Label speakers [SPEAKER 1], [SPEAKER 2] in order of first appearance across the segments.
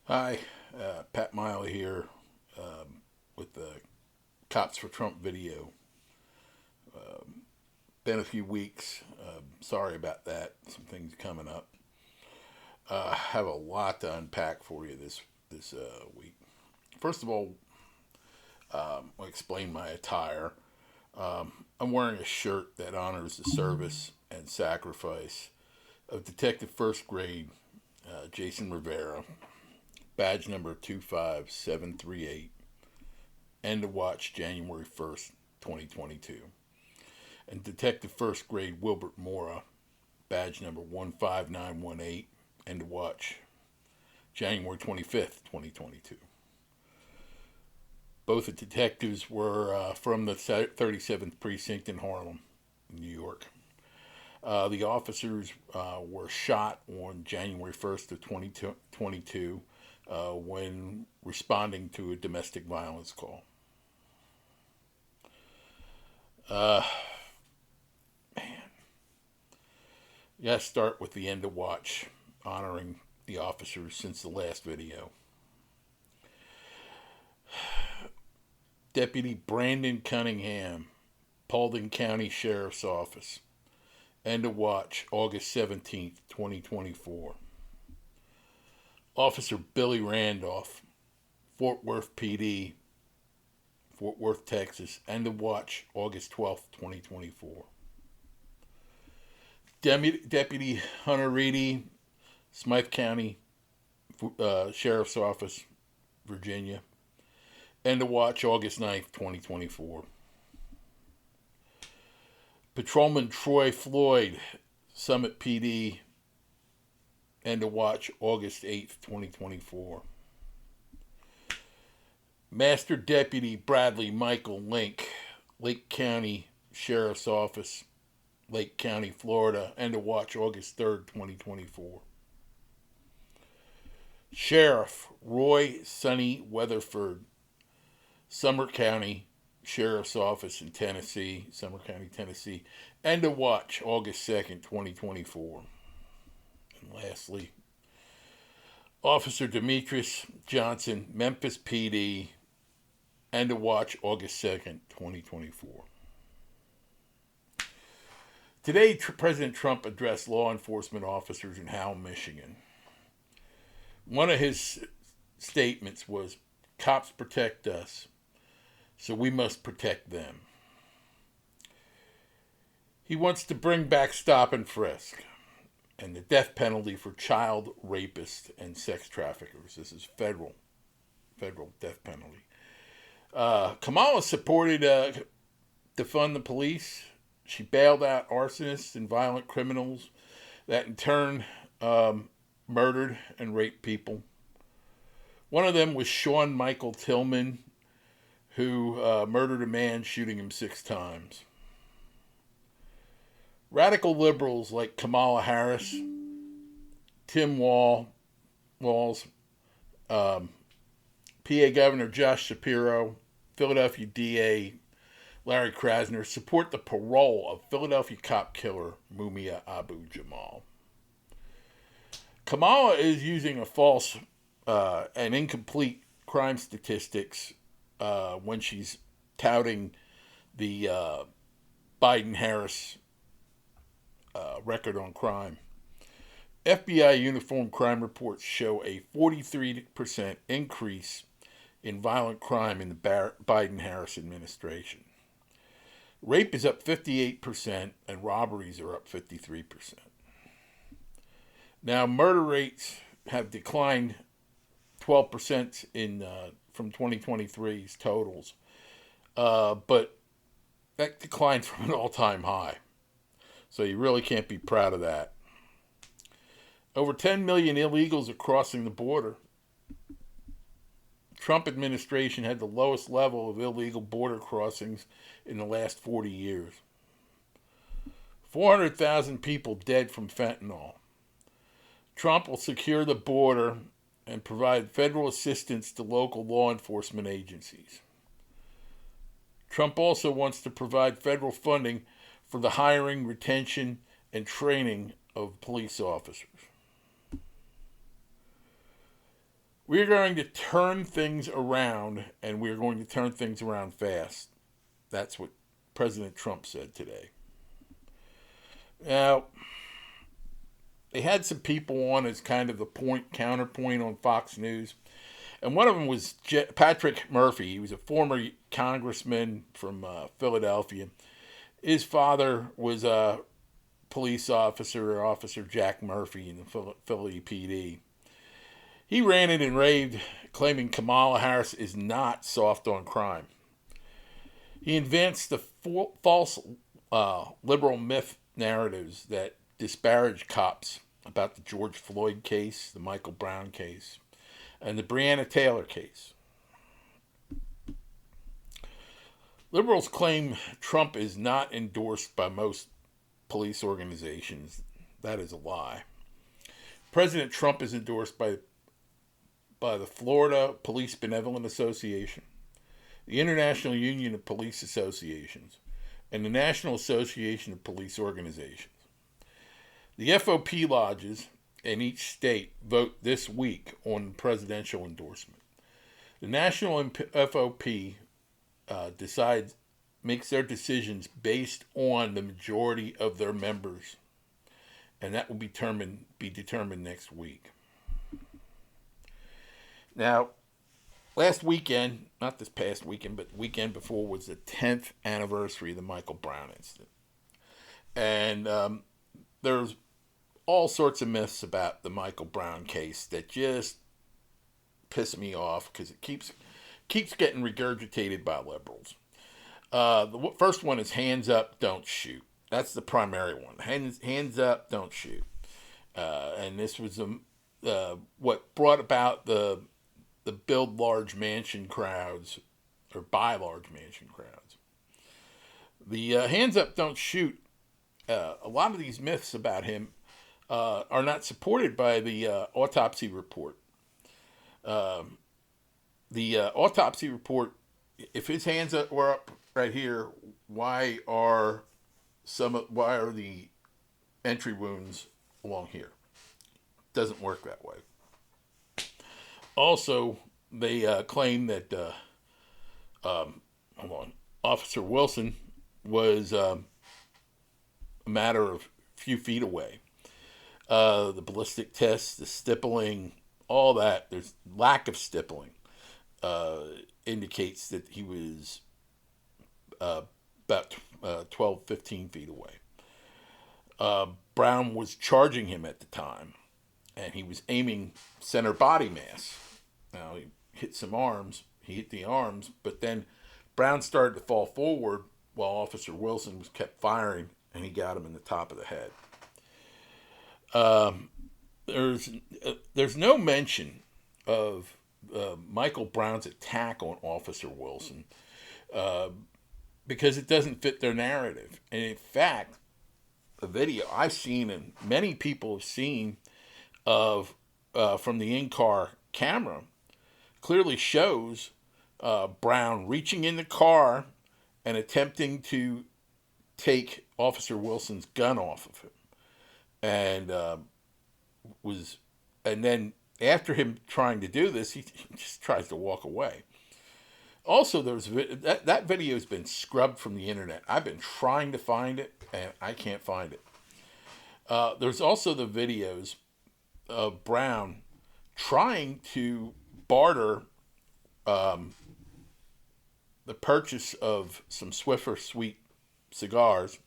[SPEAKER 1] Hi, Pat Miley here with the Cops for Trump video. Been a few weeks. Sorry about that. Some things coming up. I have a lot to unpack for you this week. First of all, I'll explain my attire. I'm wearing a shirt that honors the service and sacrifice of Detective First Grade Jason Rivera, badge number 25738. End of watch January 1st, 2022. And Detective First Grade Wilbert Mora, badge number 15918. End of watch January 25th, 2022. Both the detectives were from the 37th Precinct in Harlem, New York. The officers were shot on January 1st of 2022 when responding to a domestic violence call. Man, you gotta start with the end of watch, honoring the officers since the last video. Deputy Brandon Cunningham, Paulding County Sheriff's Office. End of watch August 17th, 2024. Officer Billy Randolph, Fort Worth PD, Fort Worth, Texas. End of watch August 12th, 2024. Deputy Hunter Reedy, Smythe County Sheriff's Office, Virginia. End of watch August 9th, 2024. Patrolman Troy Floyd, Summit PD. End of watch August 8th, 2024. Master Deputy Bradley Michael Link, Lake County Sheriff's Office, Lake County, Florida. End of watch August 3rd, 2024. Sheriff Roy Sonny Weatherford, Summer County Sheriff's Office in Tennessee, Summer County, Tennessee. End of watch August 2nd, 2024. And lastly, Officer Demetrius Johnson, Memphis PD. End of watch August 2nd, 2024. Today, President Trump addressed law enforcement officers in Howell, Michigan. One of his statements was, "Cops protect us, so we must protect them." He wants to bring back stop and frisk and the death penalty for child rapists and sex traffickers. This is federal death penalty. Kamala supported defund the police. She bailed out arsonists and violent criminals that in turn murdered and raped people. One of them was Sean Michael Tillman, who murdered a man, shooting him 6 times. Radical liberals like Kamala Harris, Tim Walz, PA Governor Josh Shapiro, Philadelphia DA Larry Krasner support the parole of Philadelphia cop killer Mumia Abu Jamal. Kamala is using a false and incomplete crime statistics when she's touting the Biden-Harris record on crime. FBI uniform crime reports show a 43% increase in violent crime in the Biden-Harris administration. Rape is up 58% and robberies are up 53%. Now, murder rates have declined 12% from 2023's totals, but that declined from an all-time high. So you really can't be proud of that. Over 10 million illegals are crossing the border. Trump administration had the lowest level of illegal border crossings in the last 40 years. 400,000 people dead from fentanyl. Trump will secure the border and provide federal assistance to local law enforcement agencies. Trump also wants to provide federal funding for the hiring, retention, and training of police officers. We're going to turn things around, and we're going to turn things around fast. That's what President Trump said today. Now, they had some people on as kind of the counterpoint on Fox News. And one of them was Patrick Murphy. He was a former congressman from Philadelphia. His father was a police officer, Officer Jack Murphy in the Philly PD. He ranted and raved, claiming Kamala Harris is not soft on crime. He advanced the false liberal myth narratives that disparage cops about the George Floyd case, the Michael Brown case, and the Breonna Taylor case. Liberals claim Trump is not endorsed by most police organizations. That is a lie. President Trump is endorsed by the Florida Police Benevolent Association, the International Union of Police Associations, and the National Association of Police Organizations. The FOP lodges in each state vote this week on presidential endorsement. The National FOP makes their decisions based on the majority of their members, and that will be determined next week. Now, last weekend, not this past weekend, but the weekend before, was the 10th anniversary of the Michael Brown incident. And there's all sorts of myths about the Michael Brown case that just piss me off because it keeps getting regurgitated by liberals. The first one is hands up, don't shoot. That's the primary one. Hands up, don't shoot. And this was what brought about the build large mansion crowds, or buy large mansion crowds. The hands up, don't shoot. A lot of these myths about him are not supported by the autopsy report. The autopsy report, if his hands were up right here, why are the entry wounds along here? Doesn't work that way. Also, they claim that Officer Wilson was a matter of few feet away. The ballistic tests, the stippling, all that, there's lack of stippling, indicates that he was about 12, 15 feet away. Brown was charging him at the time, and he was aiming center body mass. Now, he hit the arms, but then Brown started to fall forward while Officer Wilson kept firing, and he got him in the top of the head. There's no mention of Michael Brown's attack on Officer Wilson because it doesn't fit their narrative. And in fact, a video I've seen and many people have seen of from the in-car camera clearly shows Brown reaching in the car and attempting to take Officer Wilson's gun off of him. And then after him trying to do this, he just tries to walk away. Also, that video has been scrubbed from the internet. I've been trying to find it, and I can't find it. There's also the videos of Brown trying to barter the purchase of some Swiffer Sweet cigars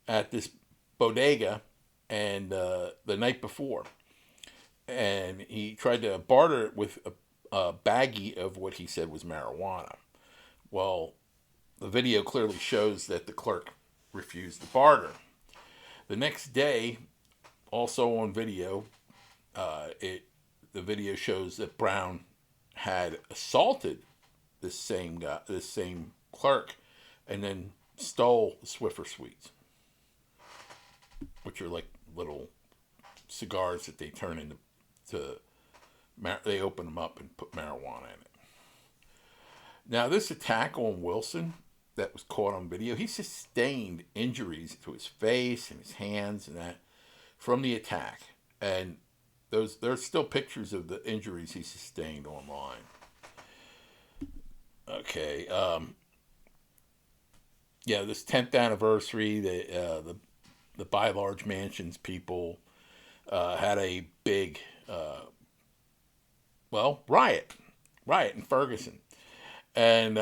[SPEAKER 1] at this bodega and the night before. And he tried to barter it with a baggie of what he said was marijuana. Well, the video clearly shows that the clerk refused the barter. The next day, also on video, the video shows that Brown had assaulted this same clerk, and then stole the Swiffer Sweets, which are like little cigars that they turn into. They open them up and put marijuana in it. Now, this attack on Wilson that was caught on video, he sustained injuries to his face and his hands and that from the attack. And there's still pictures of the injuries he sustained online. Okay. Yeah, this 10th anniversary, the By Large Mansions people had a big, riot in Ferguson. And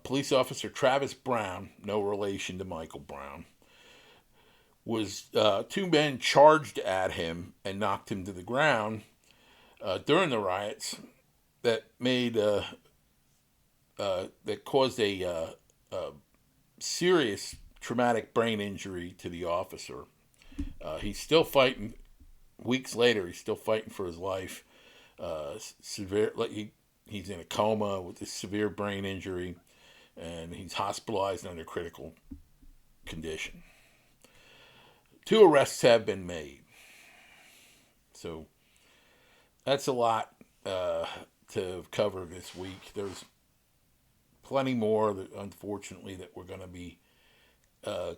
[SPEAKER 1] police officer Travis Brown, no relation to Michael Brown, was two men charged at him and knocked him to the ground during the riots that made that caused a serious traumatic brain injury to the officer. He's still fighting. Weeks later, he's still fighting for his life. Severe, like he's in a coma with a severe brain injury, and he's hospitalized under critical condition. 2 arrests have been made, so that's a lot to cover this week. There's plenty more that, unfortunately, that we're going to be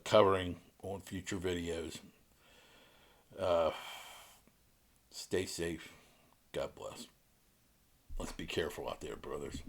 [SPEAKER 1] covering on future videos. Stay safe. God bless. Let's be careful out there, brothers.